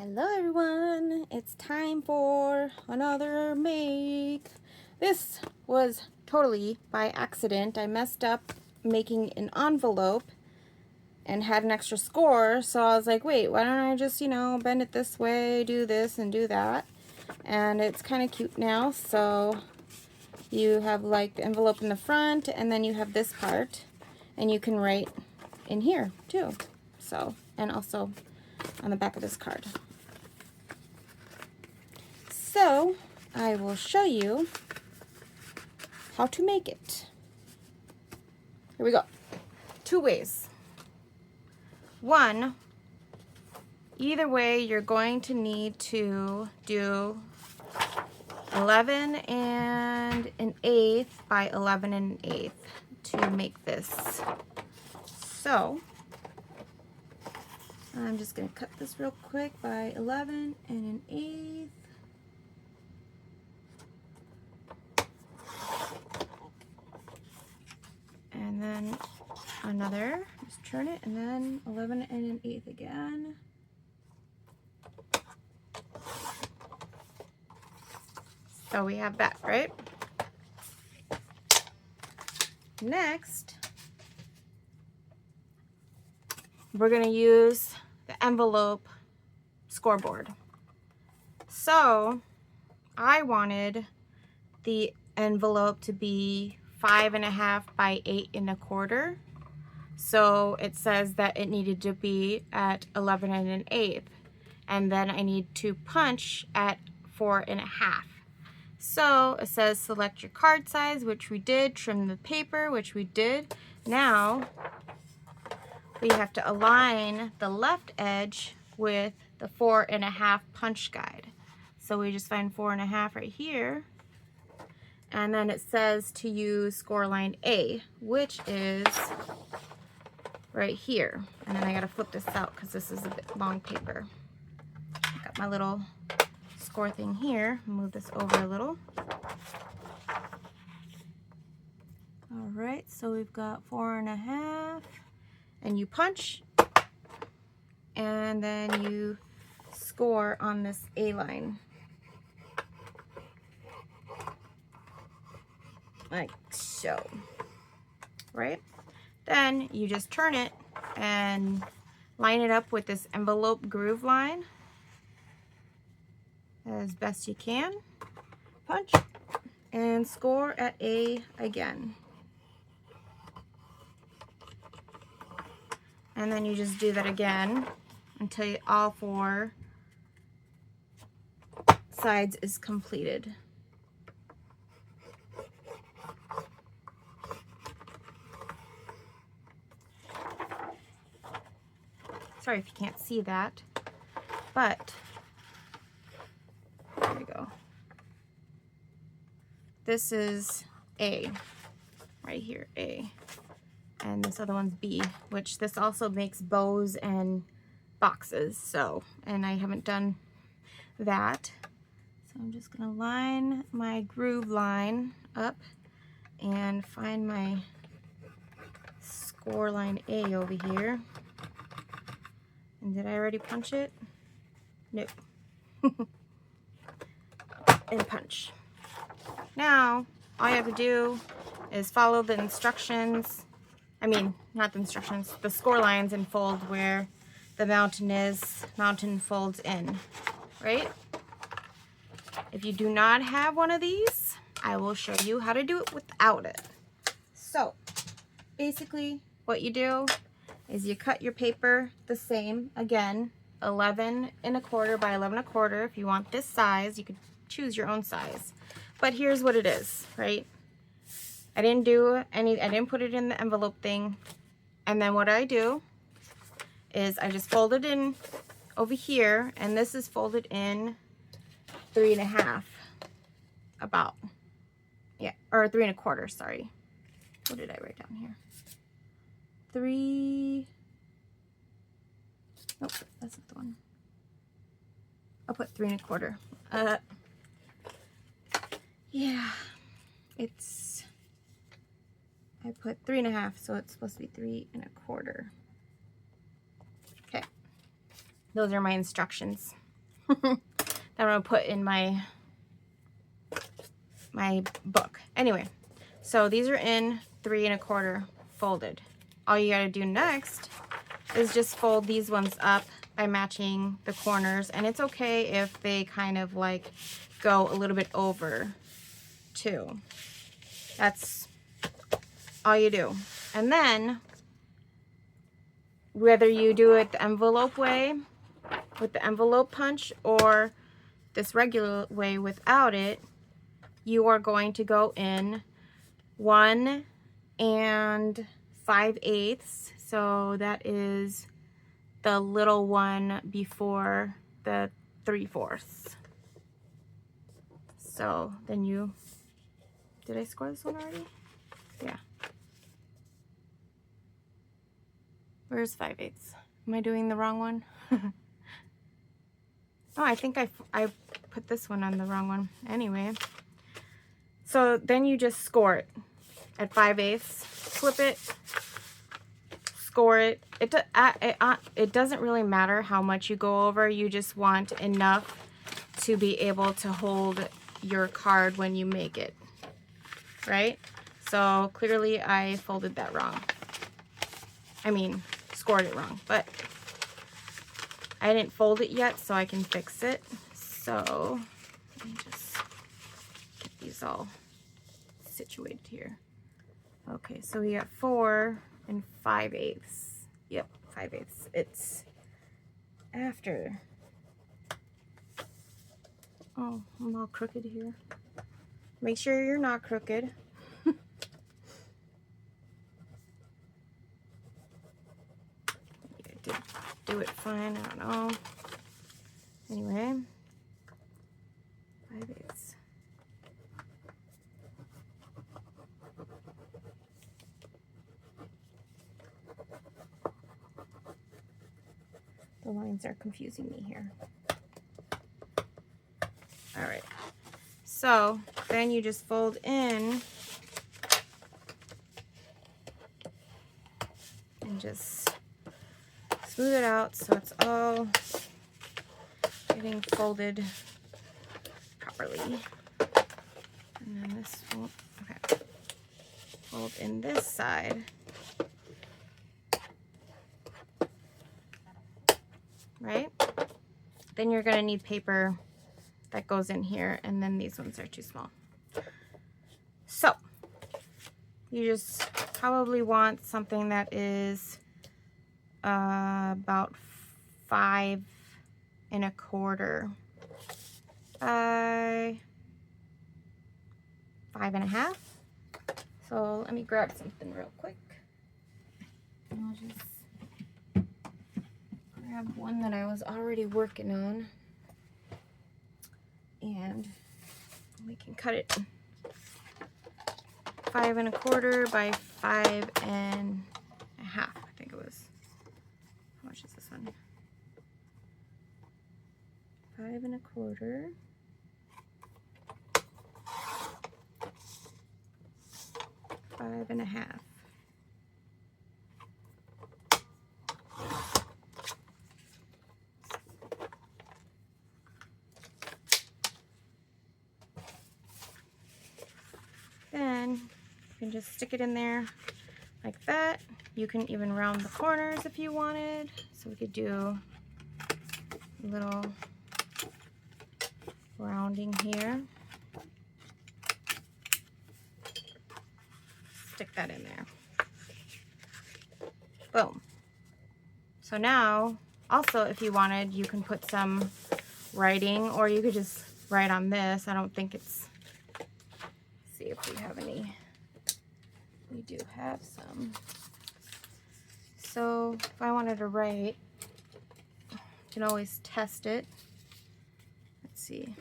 Hello everyone, it's time for another make. This was totally by accident. I messed up making an envelope and had an extra score, so I was like, wait, why don't I just, bend it this way, do this and do that. And it's kind of cute now, so you have like the envelope in the front and then you have this part and you can write in here too. So, and also on the back of this card. So I will show you how to make it. Here we go. Two ways. One, either way you're going to need to do 11 1/8 by 11 1/8 to make this. So I'm just going to cut this real quick by 11 1/8. And then another, just turn it, and then 11 1/8 again. So we have that, right? Next, we're gonna use the envelope scoreboard. So I wanted the envelope to be 5.5 by 8 1/4. So it says that it needed to be at 11 1/8, and then I need to punch at 4.5. So it says select your card size, which we did, trim the paper, which we did. Now we have to align the left edge with the 4.5 punch guide. So we just find 4.5 right here. And then it says to use score line A, which is right here. And then I gotta flip this out because this is a bit long paper. Got my little score thing here. Move this over a little. All right, so we've got 4.5, and you punch, and then you score on this A line. Like so, right? Then you just turn it and line it up with this envelope groove line as best you can. Punch and score at A again. And then you just do that again until all 4 sides is completed. Sorry if you can't see that, but there we go. This is A, right here, A. And this other one's B, which this also makes bows and boxes. So, and I haven't done that. So I'm just gonna line my groove line up and find my score line A over here. And did I already punch it? Nope. And punch. Now, all you have to do is follow the instructions. I mean, not the instructions, the score lines, and fold where the mountain is. Mountain folds in, right? If you do not have one of these, I will show you how to do it without it. So, basically, what you do is you cut your paper the same, again, 11 1/4 by 11 1/4. If you want this size, you could choose your own size. But here's what it is, right? I didn't put it in the envelope thing. And then what I do is I just fold it in over here, and this is folded in 3.5, about, yeah, or 3 1/4, sorry. What did I write down here? 3, nope, that's not the one. I'll put 3 1/4. Yeah, I put 3.5, so it's supposed to be 3 1/4. Okay, those are my instructions. that I'm gonna put in my book. Anyway, so these are in 3 1/4 folded. All you gotta do next is just fold these ones up by matching the corners, and it's okay if they kind of like go a little bit over too. That's all you do. And then whether you do it the envelope way with the envelope punch or this regular way without it, you are going to go in 1 5/8. So that is the little one before the 3/4. So then you, did I score this one already? Yeah. Where's 5/8? Am I doing the wrong one? Oh, I think I put this one on the wrong one. Anyway, so then you just score it at 5/8, flip it, score it. It doesn't really matter how much you go over. You just want enough to be able to hold your card when you make it, right? So clearly I folded that wrong. I mean, scored it wrong, but I didn't fold it yet, so I can fix it. So let me just get these all situated here. Okay, so we got 4 5/8. Yep, 5/8. It's after. Oh, I'm all crooked here. Make sure you're not crooked. Do it fine, I don't know. Anyway, 5/8. The lines are confusing me here. All right, so then you just fold in and just smooth it out so it's all getting folded properly. And then this will, okay, fold in this side. Right? Then you're gonna need paper that goes in here, and then these ones are too small. So you just probably want something that is about 5 1/4 by 5 1/2. So let me grab something real quick. And I'll just grab one that I was already working on, and we can cut it 5 1/4 by 5 1/2. I think it was. How much is this one? 5 1/4. 5 1/2. Then you can just stick it in there like that. You can even round the corners if you wanted. So we could do a little rounding here. Stick that in there. Boom. So now, also if you wanted, you can put some writing, or you could just write on this. I don't think it's, let's see if we have any. We do have some. So if I wanted to write, you can always test it. Let's see.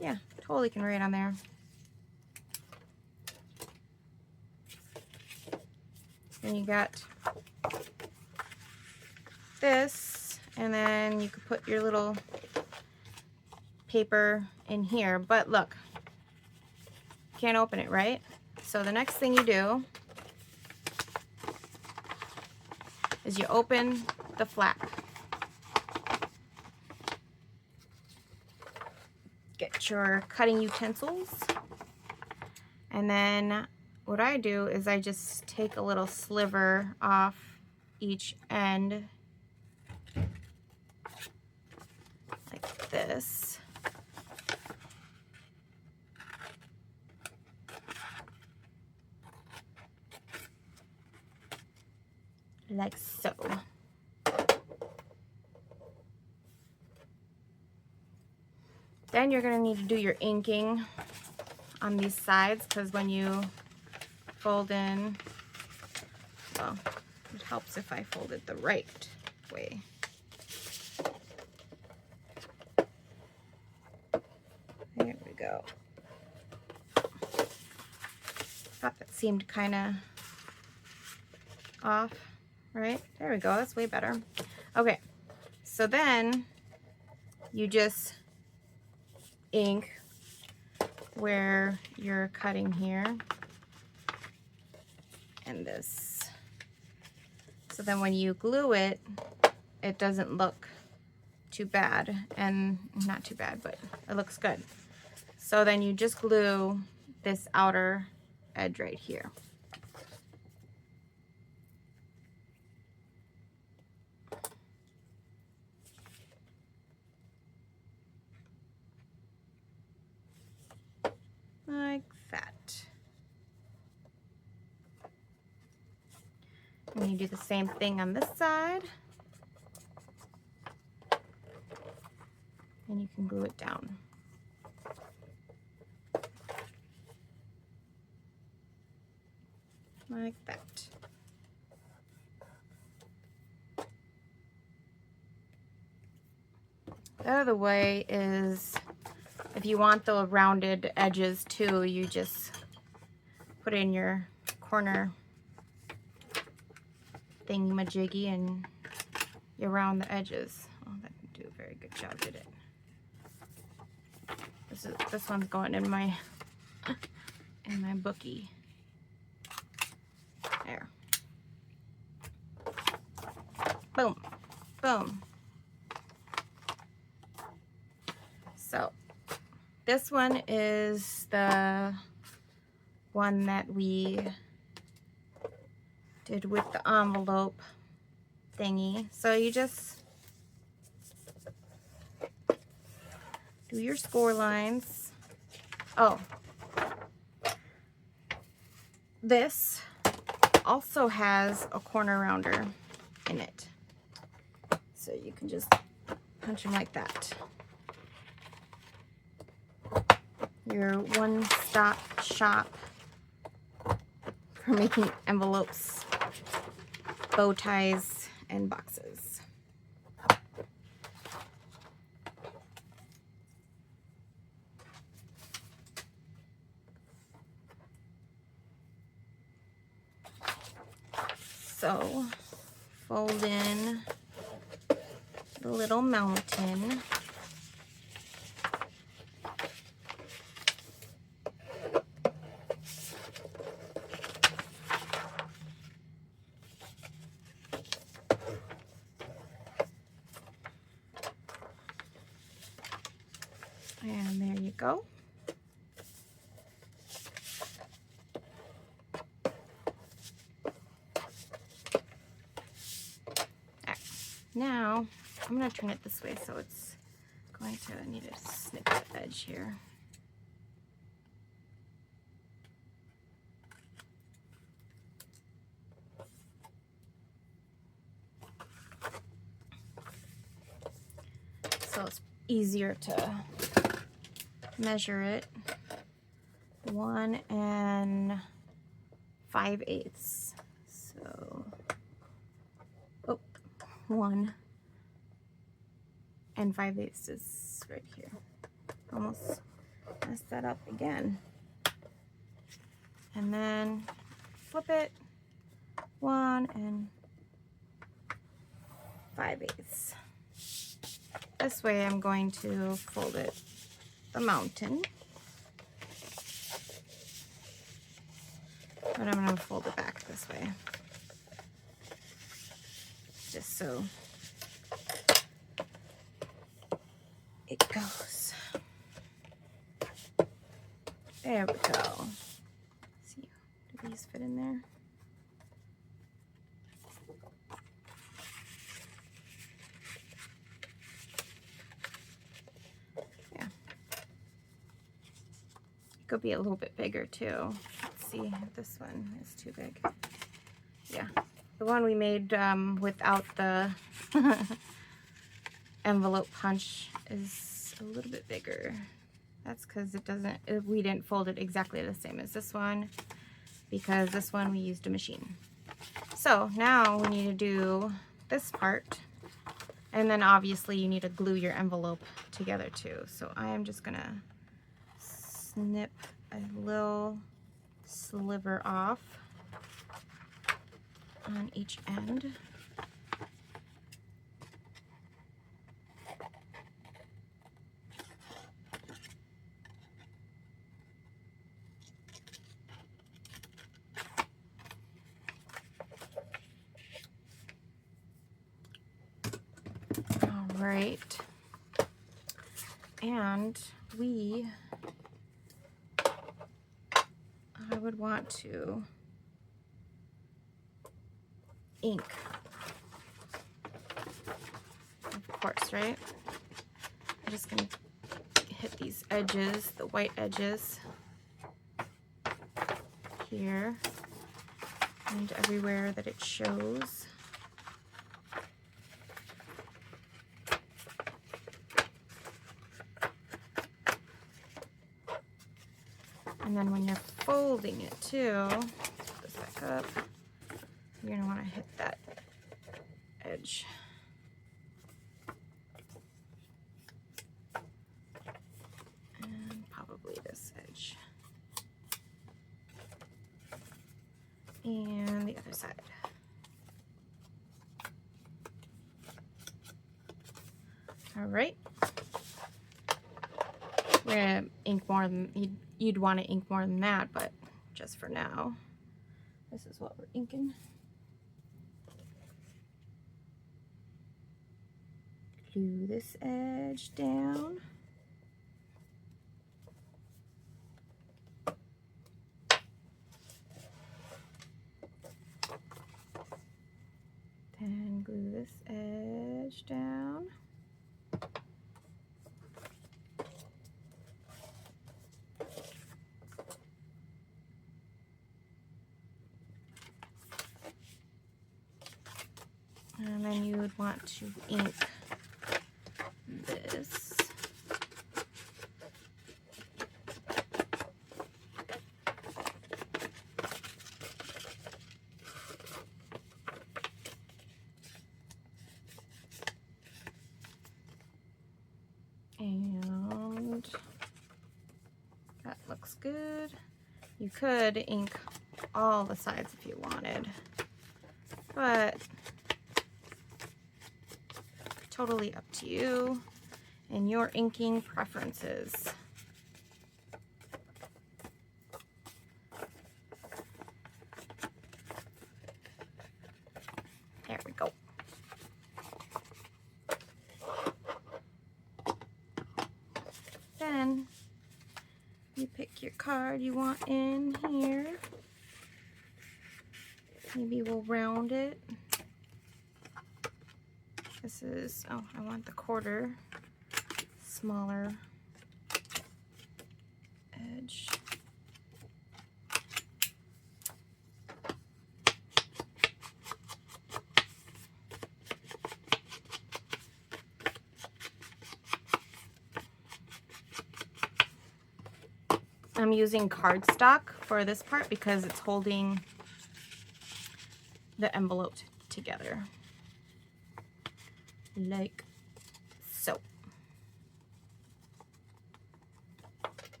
Yeah, totally can write on there. Then you got this, and then you could put your little paper in here. But look, you can't open it, right? So the next thing you do is you open the flap. get your cutting utensils. And then what I do is I just take a little sliver off each end like this. Like so. Then you're going to need to do your inking on these sides, because when you fold in, well, it helps if I fold it the right way. There we go. Thought that seemed kind of off, right? There we go, that's way better. Okay, so then you just ink where you're cutting here and this. So then when you glue it, it doesn't look too bad, and not too bad, but it looks good. So then you just glue this outer edge right here. Like that. And you do the same thing on this side. And you can glue it down. Like that. The other way is, if you want the rounded edges too, you just put in your corner thingy-majiggy and you round the edges. Oh, that didn't do a very good job, did it? This one's going in my bookie. There. Boom. Boom. So this one is the one that we did with the envelope thingy. So you just do your score lines. Oh, this also has a corner rounder in it. So you can just punch them like that. Your one-stop shop for making envelopes, bow ties, and boxes. So fold in the little mountain. And there you go. Right. Now, I'm going to turn it this way, so it's going to need to snip the edge here. So it's easier to measure it. 1 5/8. So, oh, 1 5/8 is right here. Almost messed that up again. And then flip it. 1 5/8. This way I'm going to fold it the mountain. But I'm going to fold it back this way. Just so it goes. There we go. Let's see, do these fit in there? Yeah. It could be a little bit bigger too. Let's see if this one is too big. Yeah. The one we made without the envelope punch is a little bit bigger. That's because we didn't fold it exactly the same as this one, because this one we used a machine. So now we need to do this part, and then obviously you need to glue your envelope together too. So I am just gonna snip a little sliver off on each end. All right, and I would want to ink, of course, right? I'm just gonna hit these edges, the white edges here and everywhere that it shows. And then when you're folding it too, put this back up, you're gonna wanna hit that edge. And probably this edge. And the other side. All right. We're gonna ink more than, you'd want to ink more than that, but just for now, this is what we're inking. Glue this edge down. Then glue this edge down. And then you would want to ink this. And that looks good. You could ink all the sides if you wanted, but totally up to you and your inking preferences. There we go. Then you pick your card you want in here. Maybe we'll round it. This is, oh, I want the quarter smaller edge. I'm using cardstock for this part because it's holding the envelope together, like so.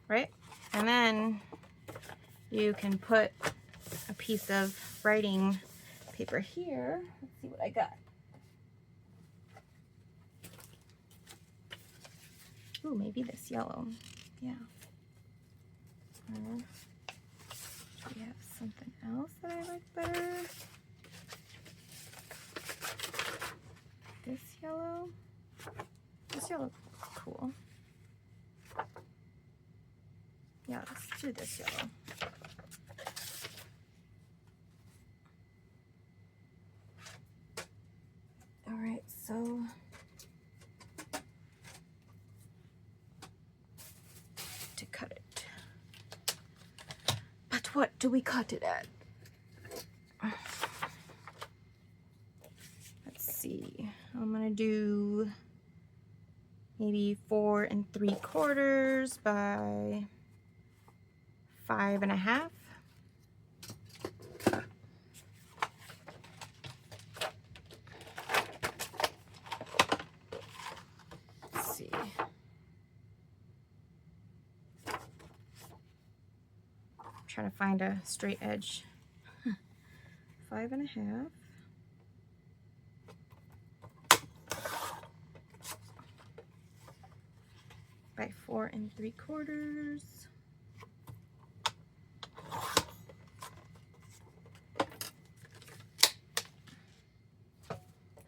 Right? And then you can put a piece of writing paper here. Let's see what I got. Ooh, maybe this yellow. Yeah. Do we have something else that I like better? This yellow? This yellow looks cool. Yeah, Yeah, let's do this yellow. All right, so to cut it. But what do we cut it at? Let's see. I'm gonna do maybe 4 3/4 by 5 1/2. Let's see. I'm trying to find a straight edge. 5 1/2. By 4 3/4.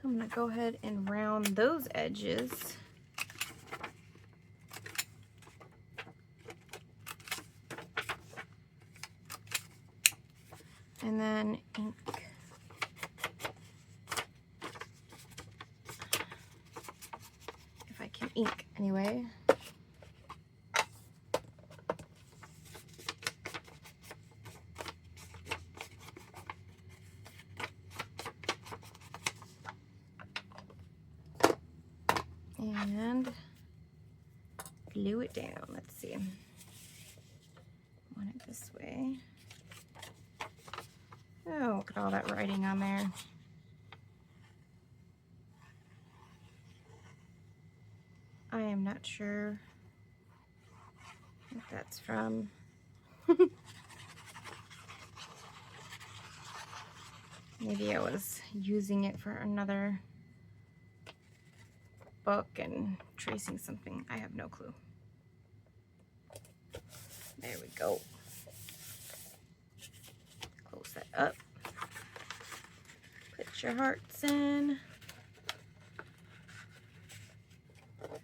I'm gonna go ahead and round those edges. And then ink. If I can ink anyway. And glue it down. Let's see. Want it this way. Oh, look at all that writing on there. I am not sure what that's from. Maybe I was using it for another book and tracing something. I have no clue. There we go. Close that up. Put your hearts in.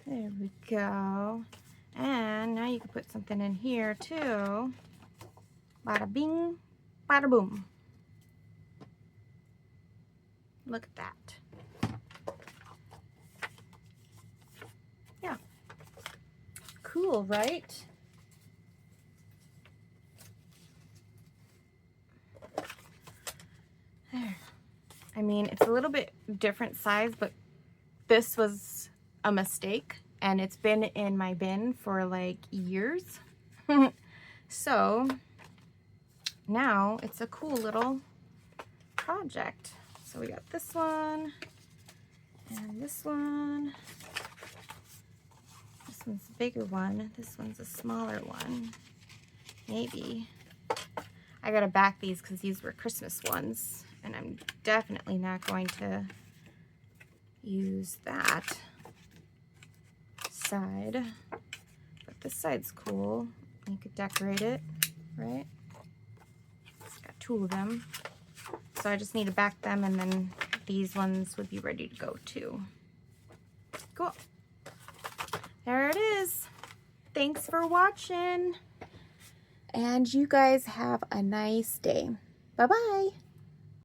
There we go. And now you can put something in here too. Bada bing, bada boom. Look at that. Yeah. Cool, right? There. I mean, it's a little bit different size, but this was a mistake and it's been in my bin for like years. So now it's a cool little project. So we got this one and this one. This one's a bigger one. This one's a smaller one. Maybe. I gotta back these because these were Christmas ones, and I'm definitely not going to use that side. But this side's cool. You could decorate it, right? It's got 2 of them. So I just need to back them, and then these ones would be ready to go too. Cool. There it is. Thanks for watching. And you guys have a nice day. Bye-bye.